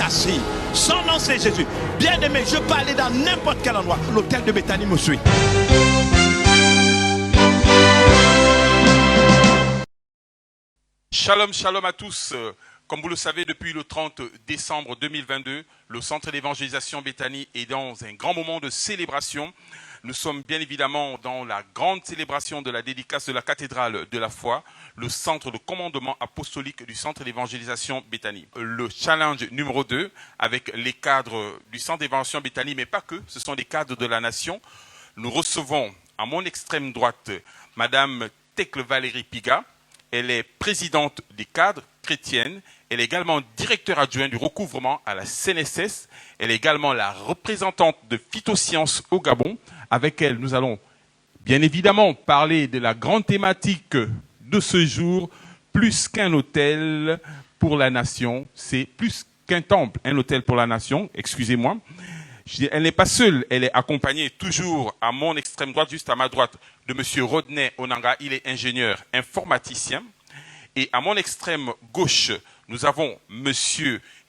s'assied. Son nom c'est Jésus. Bien aimé, je peux aller dans n'importe quel endroit. L'hôtel de Béthanie me suit. Shalom, shalom à tous. Comme vous le savez, depuis le 30 décembre 2022, le Centre d'évangélisation Béthanie est dans un grand moment de célébration. Nous sommes bien évidemment dans la grande célébration de la dédicace de la cathédrale de la foi, le centre de commandement apostolique du Centre d'évangélisation Béthanie. Le challenge numéro 2 avec les cadres du Centre d'évangélisation Béthanie, mais pas que, ce sont des cadres de la nation. Nous recevons à mon extrême droite Madame Thekle Valérie Piga. Elle est présidente des cadres chrétiennes. Elle est également directeur adjoint du recouvrement à la CNSS. Elle est également la représentante de Phytosciences au Gabon. Avec elle, nous allons bien évidemment parler de la grande thématique de ce jour, plus qu'un hôtel pour la nation. C'est plus qu'un temple, un hôtel pour la nation, excusez-moi. Elle n'est pas seule, elle est accompagnée toujours à mon extrême droite, juste à ma droite, de M. Rodney Onanga. Il est ingénieur informaticien. Et à mon extrême gauche, nous avons M.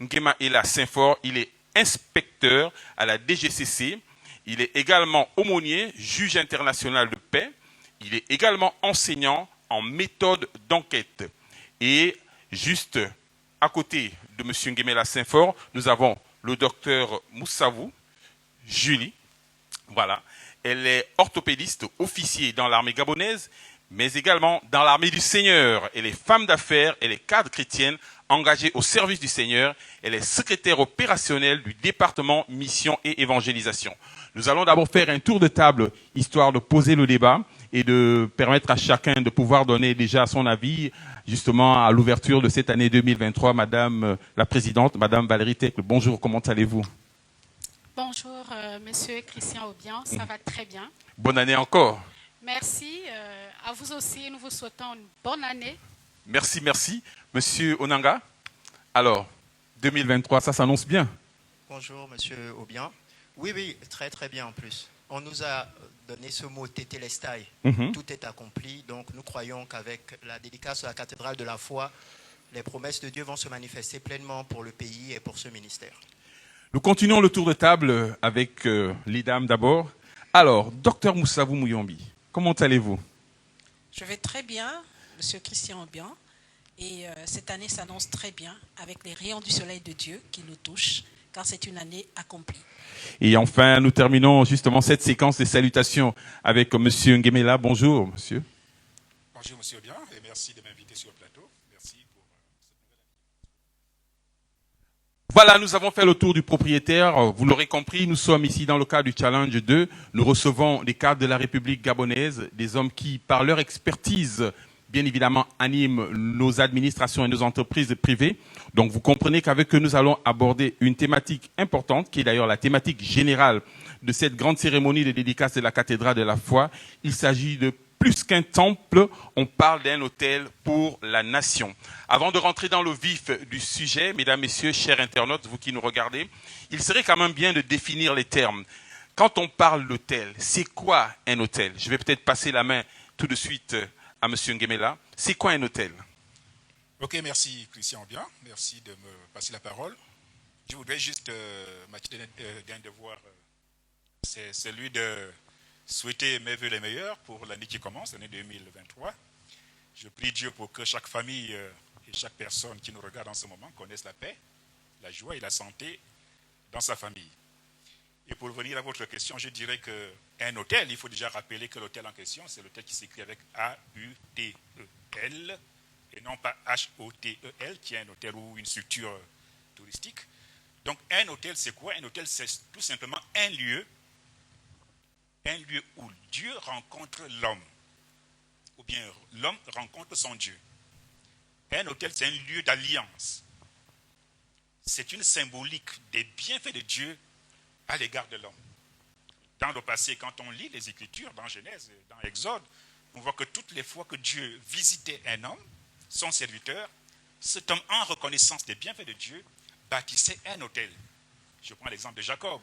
Ngema Ela Saint-Fort. Il est inspecteur à la DGCC. Il est également aumônier, juge international de paix. Il est également enseignant en méthode d'enquête. Et juste à côté de M. Ngema Ela Saint-Fort, nous avons le docteur Moussavou Julie. Voilà. Elle est orthopédiste officier dans l'armée gabonaise, mais également dans l'armée du Seigneur. Elle est femme d'affaires, elle est cadre chrétienne, engagée au service du Seigneur. Elle est secrétaire opérationnelle du département mission et évangélisation. Nous allons d'abord faire un tour de table, histoire de poser le débat et de permettre à chacun de pouvoir donner déjà son avis, justement à l'ouverture de cette année 2023. Madame la présidente, Madame Valérie Thekle, bonjour, comment allez-vous? Bonjour, Monsieur Christian Aubian, ça va très bien. Bonne année encore. Merci, à vous aussi, nous vous souhaitons une bonne année. Merci, merci. Monsieur Onanga, alors, 2023, ça s'annonce bien. Bonjour, Monsieur Aubian. Oui, très très bien en plus. On nous a donné ce mot tétélestai. Tout est accompli, donc nous croyons qu'avec la dédicace de la cathédrale de la foi, les promesses de Dieu vont se manifester pleinement pour le pays et pour ce ministère. Nous continuons le tour de table avec les dames d'abord. Alors, docteur Moussavou Mouyombi, comment allez-vous? Je vais très bien, Monsieur Christian Aubian. Et cette année s'annonce très bien avec les rayons du soleil de Dieu qui nous touchent, car c'est une année accomplie. Et enfin, nous terminons justement cette séquence de salutations avec Monsieur Ngemela. Bonjour, monsieur. Bonjour, Monsieur Aubian, et merci de m'inviter sur le plateau. Merci pour Voilà, nous avons fait le tour du propriétaire. Vous l'aurez compris, nous sommes ici dans le cadre du Challenge 2. Nous recevons des cadres de la République gabonaise, des hommes qui, par leur expertise, bien évidemment, animent nos administrations et nos entreprises privées. Donc, vous comprenez qu'avec eux, nous allons aborder une thématique importante, qui est d'ailleurs la thématique générale de cette grande cérémonie de dédicace de la cathédrale de la foi. Il s'agit de plus qu'un temple, on parle d'un hôtel pour la nation. Avant de rentrer dans le vif du sujet, mesdames, messieurs, chers internautes, vous qui nous regardez, il serait quand même bien de définir les termes. Quand on parle d'hôtel, c'est quoi un hôtel? Je vais peut-être passer la main tout de suite à M. Ngemela. C'est quoi un hôtel? Ok, merci Christian Aubian, merci de me passer la parole. Je voudrais juste m'attirer d'un devoir, c'est celui de souhaiter mes vœux les meilleurs pour l'année qui commence, l'année 2023. Je prie Dieu pour que chaque famille et chaque personne qui nous regarde en ce moment connaisse la paix, la joie et la santé dans sa famille. Et pour revenir à votre question, je dirais qu'un hôtel, il faut déjà rappeler que l'hôtel en question, c'est l'hôtel qui s'écrit avec A-U-T-E-L et non pas H-O-T-E-L, qui est un hôtel ou une structure touristique. Donc un hôtel, c'est quoi? Un hôtel, c'est tout simplement un lieu où Dieu rencontre l'homme, ou bien l'homme rencontre son Dieu. Un hôtel, c'est un lieu d'alliance. C'est une symbolique des bienfaits de Dieu à l'égard de l'homme. Dans le passé, quand on lit les Écritures, dans Genèse, dans Exode, on voit que toutes les fois que Dieu visitait un homme, son serviteur, cet homme, en reconnaissance des bienfaits de Dieu, bâtissait un hôtel. Je prends l'exemple de Jacob.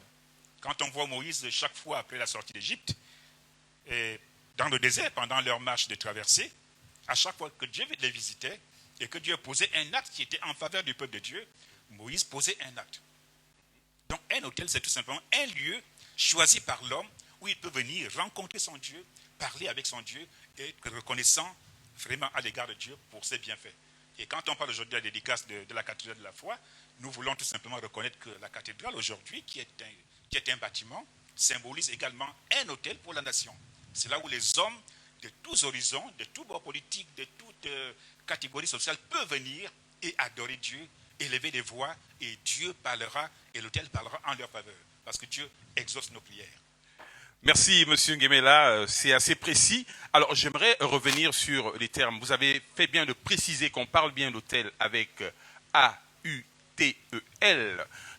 Quand on voit Moïse chaque fois après la sortie d'Égypte, dans le désert, pendant leur marche de traversée, à chaque fois que Dieu les visitait et que Dieu posait un acte qui était en faveur du peuple de Dieu, Moïse posait un acte. Donc un hôtel, c'est tout simplement un lieu choisi par l'homme où il peut venir rencontrer son Dieu, parler avec son Dieu et être reconnaissant vraiment à l'égard de Dieu pour ses bienfaits. Et quand on parle aujourd'hui de la dédicace de la cathédrale de la foi, nous voulons tout simplement reconnaître que la cathédrale aujourd'hui, qui est un bâtiment, symbolise également un hôtel pour la nation. C'est là où les hommes de tous horizons, de tous bords politiques, de toutes catégories sociales peuvent venir et adorer Dieu, élever les voix, et Dieu parlera et l'hôtel parlera en leur faveur. Parce que Dieu exauce nos prières. Merci, M. Nguemela, c'est assez précis. Alors, j'aimerais revenir sur les termes. Vous avez fait bien de préciser qu'on parle bien d'hôtel avec A-U-T-E-L,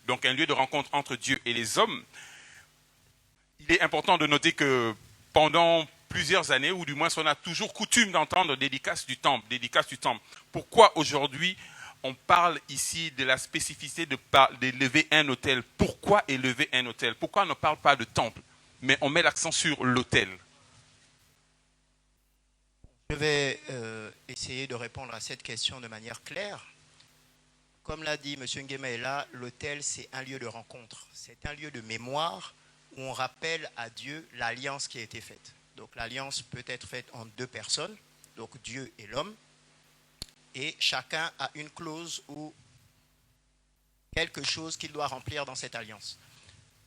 donc un lieu de rencontre entre Dieu et les hommes. Il est important de noter que pendant plusieurs années, ou du moins on a toujours coutume d'entendre dédicace du temple, dédicace du temple. Pourquoi aujourd'hui on parle ici de la spécificité d'élever un hôtel? Pourquoi élever un hôtel? Pourquoi on ne parle pas de temple, mais on met l'accent sur l'hôtel? Je vais essayer de répondre à cette question de manière claire. Comme l'a dit M. Nguemela, l'hôtel, c'est un lieu de rencontre. C'est un lieu de mémoire où on rappelle à Dieu l'alliance qui a été faite. Donc l'alliance peut être faite en deux personnes, donc Dieu et l'homme, et chacun a une clause ou quelque chose qu'il doit remplir dans cette alliance.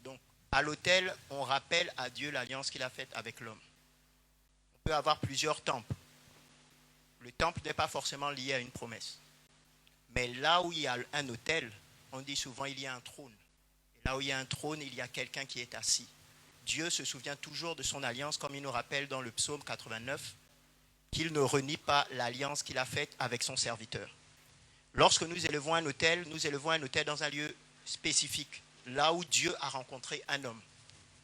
Donc à l'autel, on rappelle à Dieu l'alliance qu'il a faite avec l'homme. On peut avoir plusieurs temples. Le temple n'est pas forcément lié à une promesse. Mais là où il y a un autel, on dit souvent il y a un trône. Et là où il y a un trône, il y a quelqu'un qui est assis. Dieu se souvient toujours de son alliance, comme il nous rappelle dans le psaume 89, qu'il ne renie pas l'alliance qu'il a faite avec son serviteur. Lorsque nous élevons un autel dans un lieu spécifique, là où Dieu a rencontré un homme.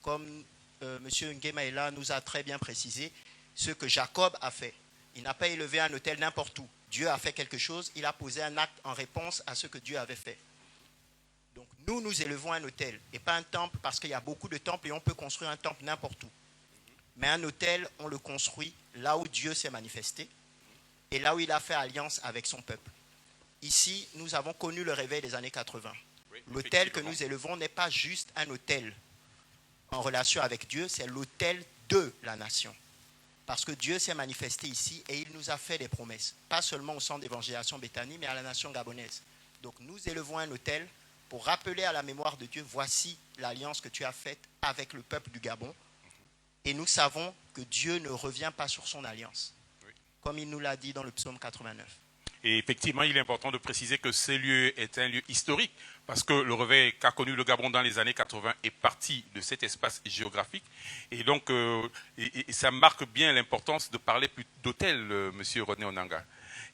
Comme M. Nguemela nous a très bien précisé, ce que Jacob a fait. Il n'a pas élevé un autel n'importe où. Dieu a fait quelque chose, il a posé un acte en réponse à ce que Dieu avait fait. Donc nous élevons un autel et pas un temple, parce qu'il y a beaucoup de temples et on peut construire un temple n'importe où. Mais un autel, on le construit là où Dieu s'est manifesté et là où il a fait alliance avec son peuple. Ici, nous avons connu le réveil des années 80. Oui, l'autel que nous élevons n'est pas juste un autel en relation avec Dieu, c'est l'autel de la nation. Parce que Dieu s'est manifesté ici et il nous a fait des promesses. Pas seulement au centre d'évangélisation Béthanie, mais à la nation gabonaise. Donc nous élevons un autel pour rappeler à la mémoire de Dieu, voici l'alliance que tu as faite avec le peuple du Gabon. Et nous savons que Dieu ne revient pas sur son alliance, comme il nous l'a dit dans le psaume 89. Et effectivement, il est important de préciser que ce lieu est un lieu historique, parce que le réveil qu'a connu le Gabon dans les années 80 est parti de cet espace géographique. Et donc, et ça marque bien l'importance de parler plus d'hôtel, monsieur René Onanga.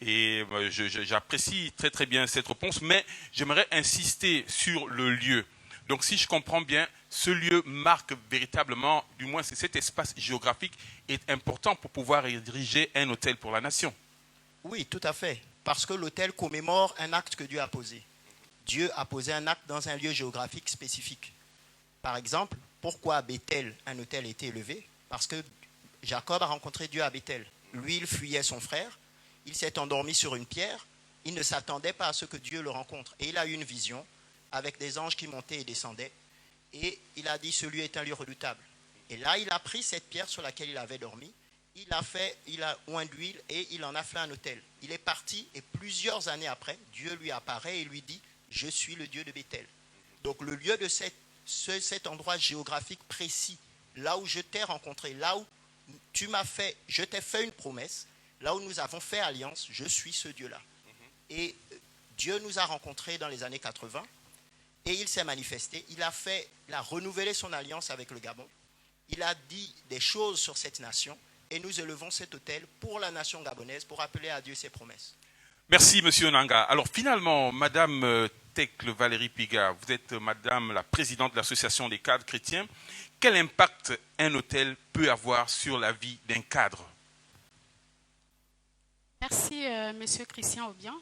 Et j'apprécie très très bien cette réponse, mais j'aimerais insister sur le lieu. Donc si je comprends bien, ce lieu marque véritablement, du moins cet espace géographique est important pour pouvoir diriger un hôtel pour la nation. Oui, tout à fait. Parce que l'autel commémore un acte que Dieu a posé. Dieu a posé un acte dans un lieu géographique spécifique. Par exemple, pourquoi à Béthel un autel a été élevé? Parce que Jacob a rencontré Dieu à Béthel. Lui, il fuyait son frère, il s'est endormi sur une pierre, il ne s'attendait pas à ce que Dieu le rencontre. Et il a eu une vision avec des anges qui montaient et descendaient. Et il a dit, ce lieu est un lieu redoutable. Et là, il a pris cette pierre sur laquelle il avait dormi, il a oint d'huile et il en a fait un autel. Il est parti et plusieurs années après, Dieu lui apparaît et lui dit, je suis le Dieu de Béthel. Donc le lieu de cet endroit géographique précis, là où je t'ai rencontré, là où je t'ai fait une promesse, là où nous avons fait alliance, je suis ce Dieu-là. Et Dieu nous a rencontrés dans les années 80 et il s'est manifesté, il a renouvelé son alliance avec le Gabon, il a dit des choses sur cette nation et nous élevons cet autel pour la nation gabonaise, pour appeler à Dieu ses promesses. Merci, monsieur Onanga. Alors finalement, madame Tecle Valérie Piga, vous êtes madame la présidente de l'association des cadres chrétiens. Quel impact un hôtel peut avoir sur la vie d'un cadre? Merci, monsieur Christian Aubian.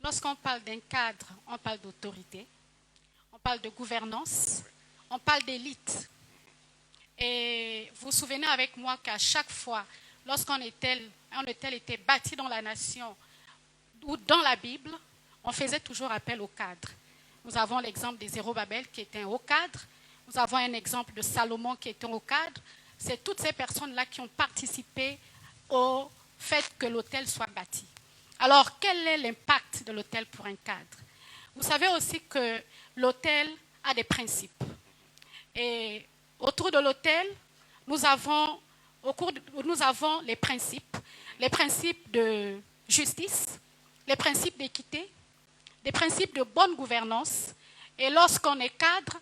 Lorsqu'on parle d'un cadre, on parle d'autorité, on parle de gouvernance, on parle d'élite. Et vous vous souvenez avec moi qu'à chaque fois, lorsqu'un hôtel était bâti dans la nation ou dans la Bible, on faisait toujours appel au cadre. Nous avons l'exemple des Zérubabel qui est un haut cadre. Nous avons un exemple de Salomon qui est un haut cadre. C'est toutes ces personnes-là qui ont participé au fait que l'autel soit bâti. Alors, quel est l'impact de l'autel pour un cadre? Vous savez aussi que l'autel a des principes. Et autour de l'autel, nous avons les principes de justice, les principes d'équité, des principes de bonne gouvernance. Et lorsqu'on est cadre,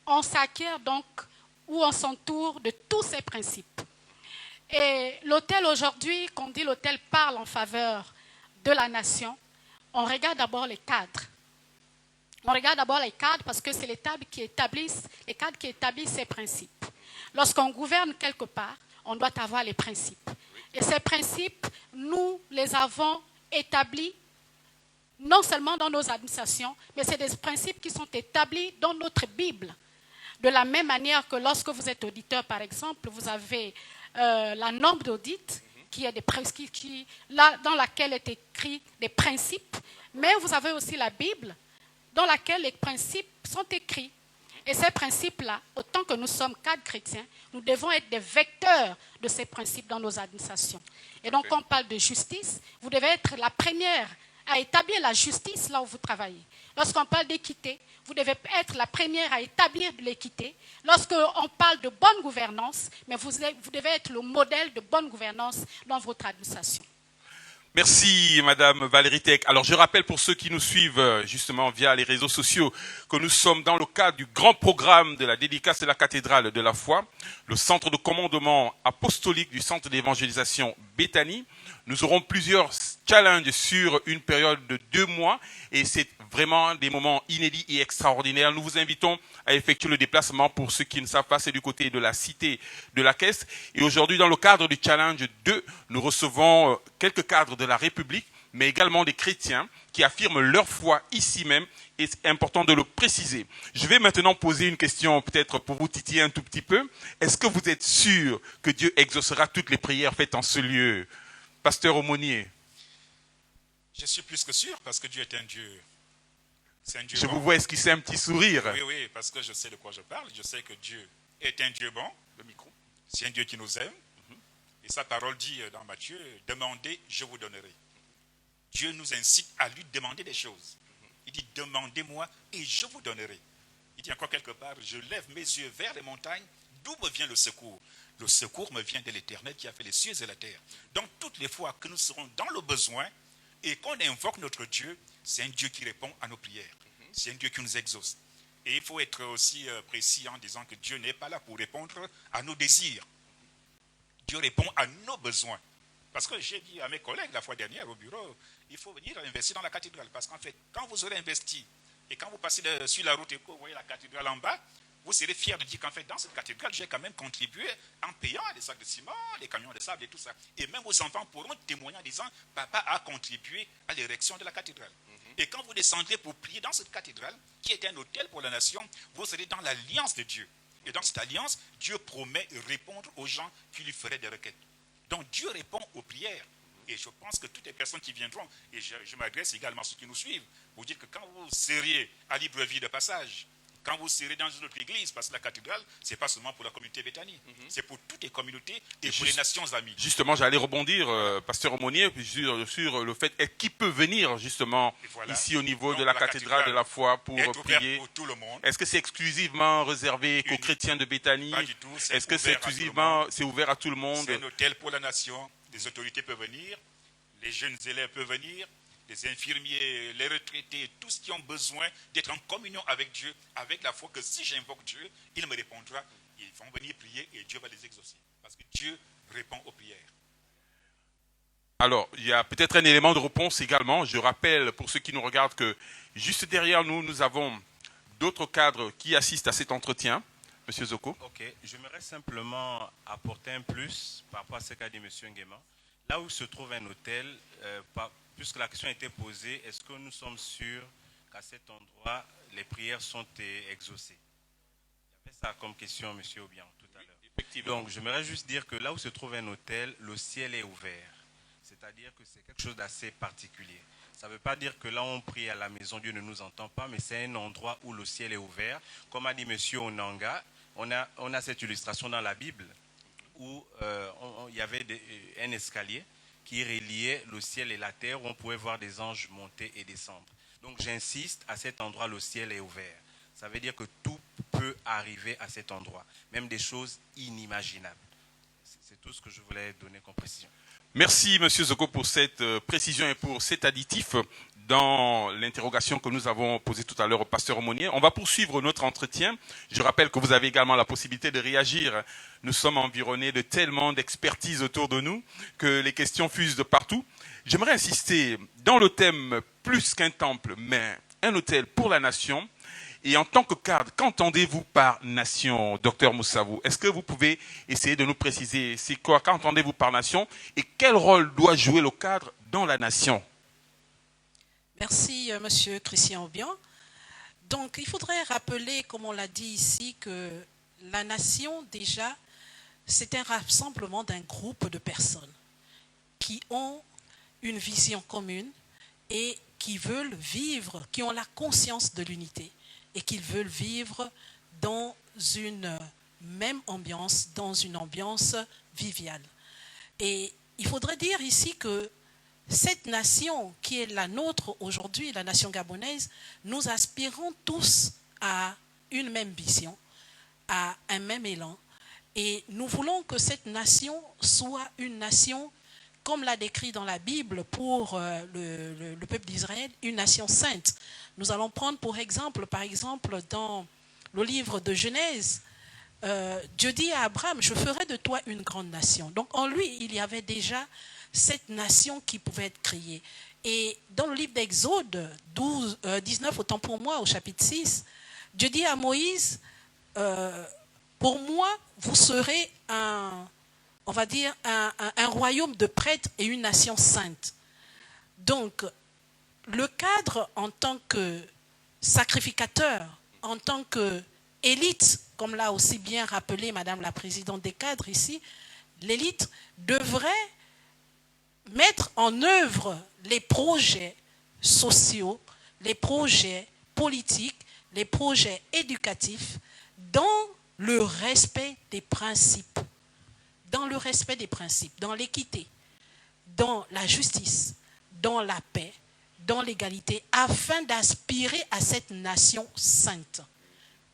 on s'acquiert donc ou on s'entoure de tous ces principes. Et l'autel aujourd'hui, quand on dit l'autel parle en faveur de la nation, on regarde d'abord les cadres. On regarde d'abord les cadres parce que c'est les cadres qui établissent ces principes. Lorsqu'on gouverne quelque part, on doit avoir les principes. Et ces principes, nous les avons établis non seulement dans nos administrations, mais c'est des principes qui sont établis dans notre Bible. De la même manière que lorsque vous êtes auditeur, par exemple, vous avez la norme d'audit dans laquelle est écrit des principes, mais vous avez aussi la Bible dans laquelle les principes sont écrits. Et ces principes-là, autant que nous sommes cadres chrétiens, nous devons être des vecteurs de ces principes dans nos administrations. Et donc, quand on parle de justice, vous devez être la première à établir la justice là où vous travaillez. Lorsqu'on parle d'équité, vous devez être la première à établir de l'équité. Lorsqu'on parle de bonne gouvernance, mais vous devez être le modèle de bonne gouvernance dans votre administration. Merci Madame Valérie Tech. Alors je rappelle pour ceux qui nous suivent justement via les réseaux sociaux que nous sommes dans le cadre du grand programme de la dédicace de la cathédrale de la foi, le centre de commandement apostolique du centre d'évangélisation Béthanie. Nous aurons plusieurs challenges sur une période de 2 mois et c'est vraiment des moments inédits et extraordinaires. Nous vous invitons à effectuer le déplacement. Pour ceux qui ne savent pas, c'est du côté de la cité de la Caisse. Et aujourd'hui, dans le cadre du challenge 2, nous recevons quelques cadres de la République, mais également des chrétiens qui affirment leur foi ici même. Et c'est important de le préciser. Je vais maintenant poser une question peut-être pour vous titiller un tout petit peu. Est-ce que vous êtes sûr que Dieu exaucera toutes les prières faites en ce lieu? Pasteur Aumonier. Je suis plus que sûr parce que Dieu est un Dieu. C'est un Dieu Je bon. vous vois esquisser un petit sourire. Oui, parce que je sais de quoi je parle. Je sais que Dieu est un Dieu bon. Le micro. C'est un Dieu qui nous aime. Et sa parole dit dans Matthieu, demandez, je vous donnerai. Dieu nous incite à lui demander des choses. Il dit, demandez-moi et je vous donnerai. Il dit encore quelque part, je lève mes yeux vers les montagnes, d'où me vient le secours? Le secours me vient de l'Éternel qui a fait les cieux et la terre. Donc toutes les fois que nous serons dans le besoin et qu'on invoque notre Dieu, c'est un Dieu qui répond à nos prières. C'est un Dieu qui nous exauce. Et il faut être aussi précis en disant que Dieu n'est pas là pour répondre à nos désirs. Dieu répond à nos besoins. Parce que j'ai dit à mes collègues la fois dernière au bureau, il faut venir investir dans la cathédrale. Parce qu'en fait, quand vous aurez investi et quand vous passez sur la route et que vous voyez la cathédrale en bas, vous serez fiers de dire qu'en fait, dans cette cathédrale, j'ai quand même contribué en payant les sacs de ciment, les camions de sable et tout ça. Et même vos enfants pourront témoigner en disant, papa a contribué à l'érection de la cathédrale. Et quand vous descendrez pour prier dans cette cathédrale, qui est un hôtel pour la nation, vous serez dans l'alliance de Dieu. Et dans cette alliance, Dieu promet répondre aux gens qui lui feraient des requêtes. Donc Dieu répond aux prières. Et je pense que toutes les personnes qui viendront, et je m'adresse également à ceux qui nous suivent, vous dire que quand vous seriez à Libreville de passage, quand vous serez dans une autre église, parce que la cathédrale, ce n'est pas seulement pour la communauté Béthanie, c'est pour toutes les communautés et pour les nations amies. Justement, j'allais rebondir, Pasteur Aumonier, sur le fait qui peut venir justement ici au niveau de la cathédrale de la foi pour prier. Pour tout le monde. Est-ce que c'est exclusivement réservé qu'aux chrétiens de Béthanie? Pas du tout. Est-ce que c'est exclusivement ouvert à tout le monde? C'est un hôtel pour la nation. Les autorités peuvent venir, les jeunes élèves peuvent venir, les infirmiers, les retraités, tous ceux qui ont besoin d'être en communion avec Dieu, avec la foi que si j'invoque Dieu, il me répondra. Ils vont venir prier et Dieu va les exaucer. Parce que Dieu répond aux prières. Alors, il y a peut-être un élément de réponse également. Je rappelle pour ceux qui nous regardent que juste derrière nous, nous avons d'autres cadres qui assistent à cet entretien. Monsieur Zoko. Ok, j'aimerais simplement apporter un plus par rapport à ce qu'a dit Monsieur Nguema. Là où se trouve un hôtel, puisque la question a été posée, est-ce que nous sommes sûrs qu'à cet endroit, les prières sont exaucées? Il y avait ça comme question, Monsieur Obiang, tout à l'heure. Effectivement. Donc, j'aimerais juste dire que là où se trouve un hôtel, le ciel est ouvert. C'est-à-dire que c'est quelque chose d'assez particulier. Ça ne veut pas dire que là on prie à la maison, Dieu ne nous entend pas, mais c'est un endroit où le ciel est ouvert. Comme a dit M. Onanga, on a cette illustration dans la Bible où il y avait un escalier qui reliait le ciel et la terre, où on pouvait voir des anges monter et descendre. Donc j'insiste, à cet endroit, le ciel est ouvert. Ça veut dire que tout peut arriver à cet endroit, même des choses inimaginables. C'est tout ce que je voulais donner comme précision. Merci, M. Zoko, pour cette précision et pour cet additif dans l'interrogation que nous avons posée tout à l'heure au pasteur Aumonier. On va poursuivre notre entretien. Je rappelle que vous avez également la possibilité de réagir. Nous sommes environnés de tellement d'expertise autour de nous que les questions fusent de partout. J'aimerais insister dans le thème plus qu'un temple, mais un hôtel pour la nation. Et en tant que cadre, qu'entendez-vous par nation, docteur Moussavou? Est-ce que vous pouvez essayer de nous préciser c'est quoi, qu'entendez-vous par nation et quel rôle doit jouer le cadre dans la nation? Merci, Monsieur Christian Aubian. Donc, il faudrait rappeler, comme on l'a dit ici, que la nation, déjà, c'est un rassemblement d'un groupe de personnes qui ont une vision commune et qui veulent vivre, qui ont la conscience de l'unité et qui veulent vivre dans une même ambiance, dans une ambiance viviale. Et il faudrait dire ici que cette nation qui est la nôtre aujourd'hui, la nation gabonaise, nous aspirons tous à une même vision, à un même élan. Et nous voulons que cette nation soit une nation, comme l'a décrit dans la Bible pour le peuple d'Israël, une nation sainte. Nous allons prendre pour exemple, dans le livre de Genèse, Dieu dit à Abraham, je ferai de toi une grande nation. Donc en lui, il y avait déjà cette nation qui pouvait être créée. Et dans le livre d'Exode 19, autant pour moi, au chapitre 6, Dieu dit à Moïse, pour moi, vous serez un royaume de prêtres et une nation sainte. Donc, le cadre en tant que sacrificateur, en tant qu'élite, comme l'a aussi bien rappelé Madame la Présidente des cadres ici, l'élite devrait mettre en œuvre les projets sociaux, les projets politiques, les projets éducatifs dans le respect des principes. Dans le respect des principes, dans l'équité, dans la justice, dans la paix, dans l'égalité, afin d'aspirer à cette nation sainte,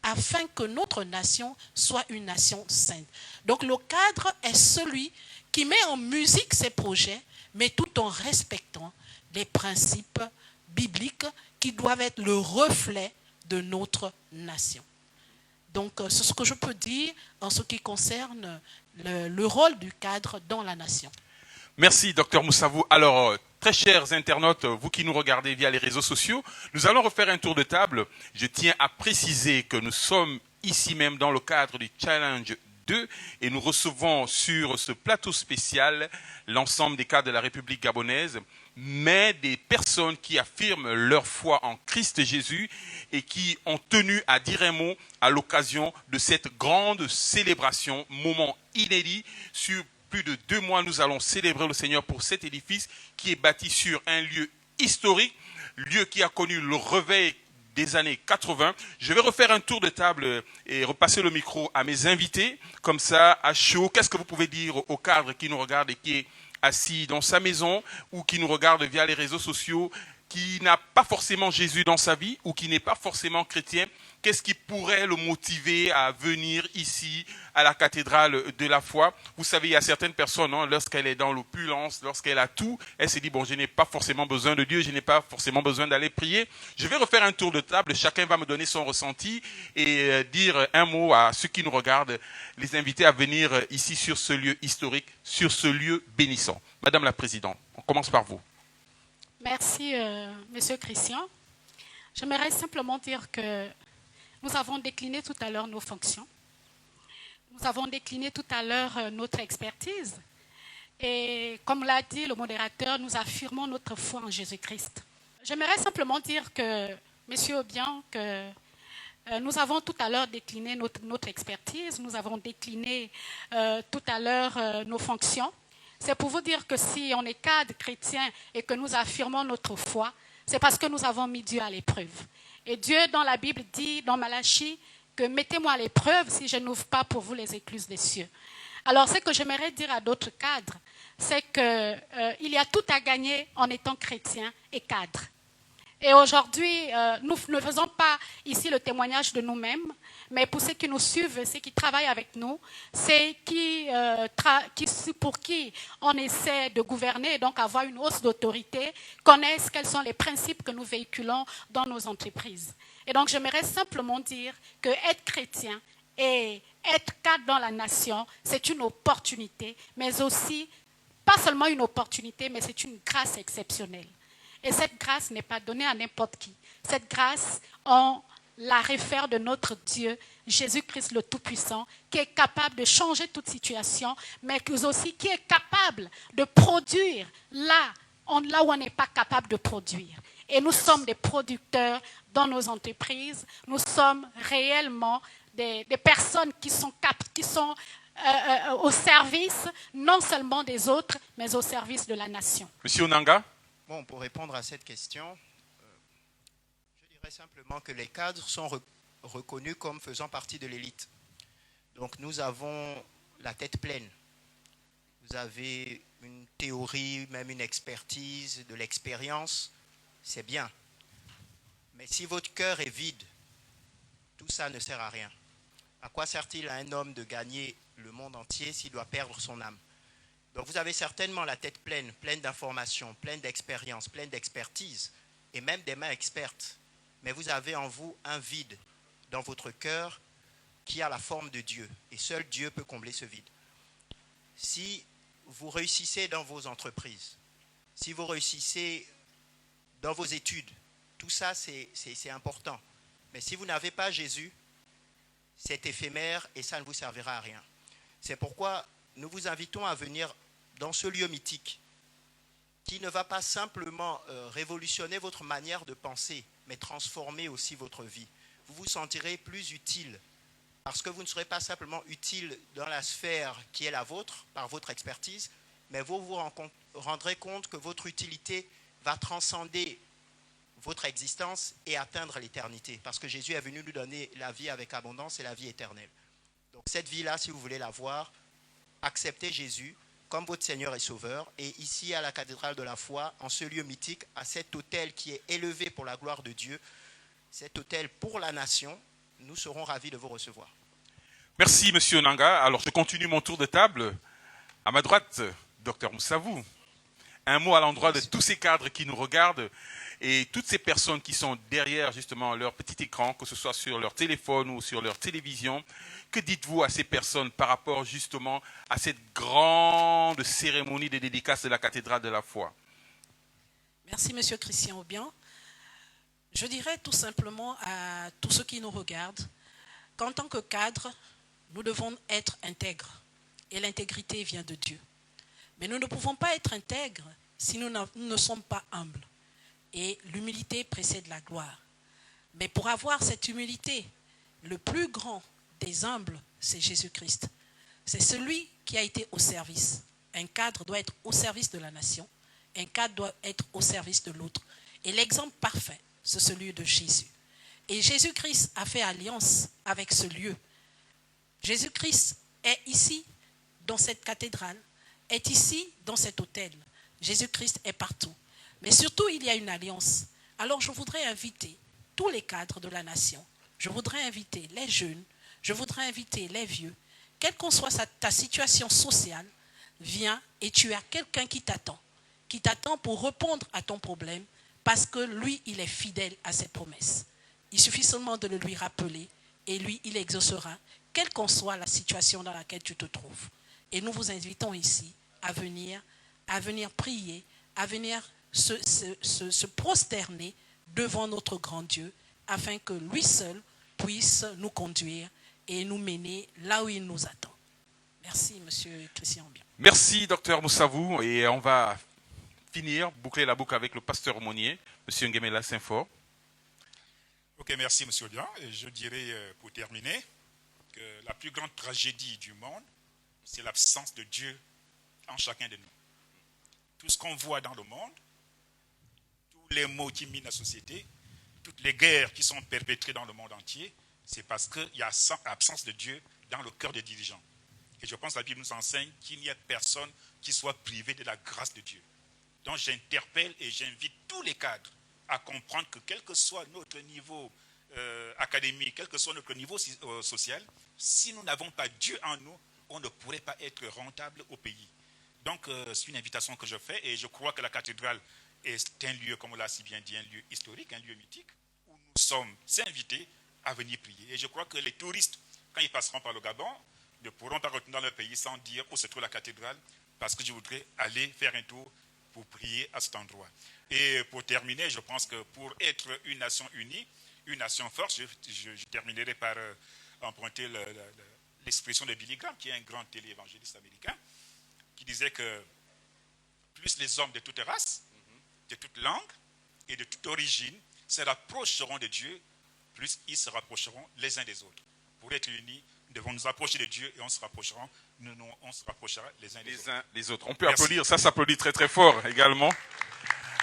afin que notre nation soit une nation sainte. Donc le cadre est celui qui met en musique ses projets, mais tout en respectant les principes bibliques qui doivent être le reflet de notre nation. Donc c'est ce que je peux dire en ce qui concerne le rôle du cadre dans la nation. Merci, docteur Moussavou. Alors, très chers internautes, vous qui nous regardez via les réseaux sociaux, nous allons refaire un tour de table. Je tiens à préciser que nous sommes ici même dans le cadre du Challenge 2 et nous recevons sur ce plateau spécial l'ensemble des cadres de la République gabonaise, mais des personnes qui affirment leur foi en Christ Jésus et qui ont tenu à dire un mot à l'occasion de cette grande célébration, moment inédit. Sur plus de 2 mois, nous allons célébrer le Seigneur pour cet édifice qui est bâti sur un lieu historique, lieu qui a connu le réveil des années 80. Je vais refaire un tour de table et repasser le micro à mes invités, comme ça, à chaud. Qu'est-ce que vous pouvez dire au cadre qui nous regarde et qui est assis dans sa maison ou qui nous regarde via les réseaux sociaux, qui n'a pas forcément Jésus dans sa vie ou qui n'est pas forcément chrétien? Qu'est-ce qui pourrait le motiver à venir ici à la cathédrale de la foi? Vous savez, il y a certaines personnes, lorsqu'elle est dans l'opulence, lorsqu'elle a tout, elle se dit, bon, je n'ai pas forcément besoin de Dieu, je n'ai pas forcément besoin d'aller prier. Je vais refaire un tour de table, chacun va me donner son ressenti et dire un mot à ceux qui nous regardent, les inviter à venir ici sur ce lieu historique, sur ce lieu bénissant. Madame la Présidente, on commence par vous. Merci, Monsieur Christian. J'aimerais simplement dire que nous avons décliné tout à l'heure nos fonctions. Nous avons décliné tout à l'heure notre expertise. Et comme l'a dit le modérateur, nous affirmons notre foi en Jésus-Christ. J'aimerais simplement dire que, Monsieur Aubian, que nous avons tout à l'heure décliné notre expertise. Nous avons décliné tout à l'heure nos fonctions. C'est pour vous dire que si on est cadre chrétien et que nous affirmons notre foi, c'est parce que nous avons mis Dieu à l'épreuve. Et Dieu, dans la Bible, dit, dans Malachie, que mettez-moi à l'épreuve si je n'ouvre pas pour vous les écluses des cieux. Alors, ce que j'aimerais dire à d'autres cadres, c'est qu'il y a tout à gagner en étant chrétien et cadre. Et aujourd'hui, nous ne faisons pas ici le témoignage de nous-mêmes, mais pour ceux qui nous suivent, ceux qui travaillent avec nous, c'est pour qui on essaie de gouverner, donc avoir une hausse d'autorité, connaissent quels sont les principes que nous véhiculons dans nos entreprises. Et donc, j'aimerais simplement dire que être chrétien et être cadre dans la nation, c'est une opportunité, mais aussi, pas seulement une opportunité, mais c'est une grâce exceptionnelle. Et cette grâce n'est pas donnée à n'importe qui. Cette grâce, on la réfère de notre Dieu, Jésus-Christ le Tout-Puissant, qui est capable de changer toute situation, mais aussi qui est capable de produire là où on n'est pas capable de produire. Et nous sommes des producteurs dans nos entreprises. Nous sommes réellement des personnes qui sont au service non seulement des autres, mais au service de la nation. Monsieur Onanga? Bon, pour répondre à cette question, je dirais simplement que les cadres sont reconnus comme faisant partie de l'élite. Donc nous avons la tête pleine. Vous avez une théorie, même une expertise, de l'expérience, c'est bien. Mais si votre cœur est vide, tout ça ne sert à rien. À quoi sert-il à un homme de gagner le monde entier s'il doit perdre son âme? Donc vous avez certainement la tête pleine, pleine d'informations, pleine d'expérience, pleine d'expertise, et même des mains expertes. Mais vous avez en vous un vide dans votre cœur qui a la forme de Dieu. Et seul Dieu peut combler ce vide. Si vous réussissez dans vos entreprises, si vous réussissez dans vos études, tout ça c'est important. Mais si vous n'avez pas Jésus, c'est éphémère et ça ne vous servira à rien. C'est pourquoi nous vous invitons à venir dans ce lieu mythique qui ne va pas simplement révolutionner votre manière de penser, mais transformer aussi votre vie. Vous vous sentirez plus utile parce que vous ne serez pas simplement utile dans la sphère qui est la vôtre, par votre expertise, mais vous vous rendrez compte que votre utilité va transcender votre existence et atteindre l'éternité. Parce que Jésus est venu nous donner la vie avec abondance et la vie éternelle. Donc cette vie-là, si vous voulez la voir, acceptez Jésus comme votre Seigneur et Sauveur. Et ici, à la cathédrale de la foi, en ce lieu mythique, à cet autel qui est élevé pour la gloire de Dieu, cet autel pour la nation, nous serons ravis de vous recevoir. Merci, Monsieur Onanga. Alors, je continue mon tour de table. À ma droite, Dr Moussavou. Un mot à l'endroit de tous ces cadres qui nous regardent et toutes ces personnes qui sont derrière justement leur petit écran, que ce soit sur leur téléphone ou sur leur télévision. Que dites-vous à ces personnes par rapport justement à cette grande cérémonie de dédicace de la cathédrale de la foi? Merci, Monsieur Christian Aubian. Je dirais tout simplement à tous ceux qui nous regardent qu'en tant que cadre, nous devons être intègres. Et l'intégrité vient de Dieu. Mais nous ne pouvons pas être intègres si nous ne sommes pas humbles. Et l'humilité précède la gloire. Mais pour avoir cette humilité, le plus grand des humbles, c'est Jésus-Christ. C'est celui qui a été au service. Un cadre doit être au service de la nation. Un cadre doit être au service de l'autre. Et l'exemple parfait, c'est celui de Jésus. Et Jésus-Christ a fait alliance avec ce lieu. Jésus-Christ est ici, dans cette cathédrale, est ici, dans cet autel. Jésus-Christ est partout. Mais surtout, il y a une alliance. Alors, je voudrais inviter tous les cadres de la nation. Je voudrais inviter les jeunes. Je voudrais inviter les vieux. Quelle qu'en soit ta situation sociale, viens et tu as quelqu'un qui t'attend pour répondre à ton problème, parce que lui, il est fidèle à ses promesses. Il suffit seulement de le lui rappeler et lui, il exaucera, quelle qu'en soit la situation dans laquelle tu te trouves. Et nous vous invitons ici à venir prier, à venir se prosterner devant notre grand Dieu, afin que lui seul puisse nous conduire et nous mener là où il nous attend. Merci, Monsieur Christian Aubian. Merci, Dr Moussavou. Et on va boucler la boucle avec le pasteur aumônier, M. Ngemela Saint-Fort. Ok, merci M. Aubian. Et je dirais, pour terminer, que la plus grande tragédie du monde, c'est l'absence de Dieu en chacun de nous. Tout ce qu'on voit dans le monde, tous les maux qui minent la société, toutes les guerres qui sont perpétrées dans le monde entier, c'est parce qu'il y a absence de Dieu dans le cœur des dirigeants. Et je pense que la Bible nous enseigne qu'il n'y a personne qui soit privé de la grâce de Dieu. Donc j'interpelle et j'invite tous les cadres à comprendre que quel que soit notre niveau académique, quel que soit notre niveau social, si nous n'avons pas Dieu en nous, on ne pourrait pas être rentable au pays. Donc c'est une invitation que je fais et je crois que la cathédrale est un lieu, comme on l'a si bien dit, un lieu historique, un lieu mythique, où nous sommes invités à venir prier. Et je crois que les touristes, quand ils passeront par le Gabon, ne pourront pas retourner dans leur pays sans dire où se trouve la cathédrale, parce que je voudrais aller faire un tour pour prier à cet endroit. Et pour terminer, je pense que pour être une nation unie, une nation forte, je terminerai par emprunter l'expression de Billy Graham, qui est un grand téléévangéliste américain, qui disait que plus les hommes de toute race, de toute langue et de toute origine se rapprocheront de Dieu, plus ils se rapprocheront les uns des autres. Pour être unis, nous devons nous approcher de Dieu et on se rapprochera les uns des autres. On peut applaudir, ça s'applaudit très très fort également.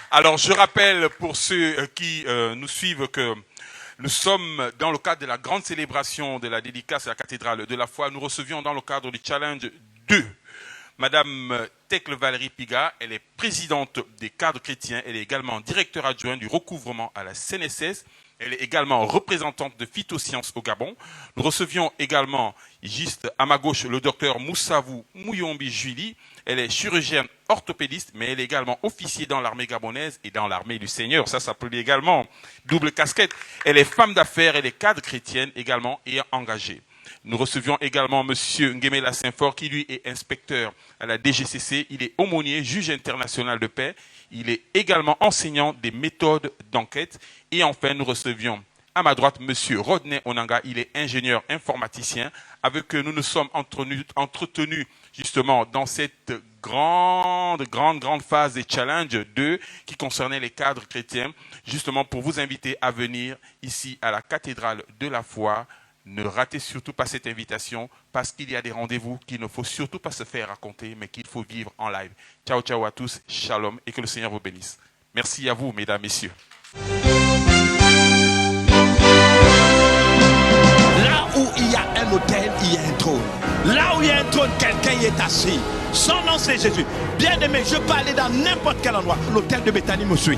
Alors je rappelle pour ceux qui nous suivent que nous sommes dans le cadre de la grande célébration de la dédicace à la cathédrale de la foi. Nous recevions dans le cadre du Challenge 2 Madame Thekle Valérie Piga. Elle est présidente des cadres chrétiens. Elle est également directeur adjoint du recouvrement à la CNSS. Elle est également représentante de phytosciences au Gabon. Nous recevions également, juste à ma gauche, le docteur Moussavou Mouyombi Julie. Elle est chirurgienne orthopédiste, mais elle est également officier dans l'armée gabonaise et dans l'armée du Seigneur. Ça s'appelle également double casquette. Elle est femme d'affaires, elle est cadre chrétienne également et engagée. Nous recevions également M. Nguemela Saint-Fort, qui lui est inspecteur à la DGCC. Il est aumônier, juge international de paix. Il est également enseignant des méthodes d'enquête. Et enfin, nous recevions à ma droite M. Rodney Onanga. Il est ingénieur informaticien. Avec eux, nous nous sommes entretenus justement dans cette grande phase des Challenge 2 qui concernait les cadres chrétiens, justement pour vous inviter à venir ici à la cathédrale de la foi. Ne ratez surtout pas cette invitation parce qu'il y a des rendez-vous qu'il ne faut surtout pas se faire raconter, mais qu'il faut vivre en live. Ciao, ciao à tous, shalom et que le Seigneur vous bénisse. Merci à vous, mesdames, messieurs. Là où il y a un autel, il y a un trône. Là où il y a un trône, quelqu'un y est assis. Son nom, c'est Jésus. Bien aimé, je peux aller dans n'importe quel endroit. L'autel de Béthanie me suit.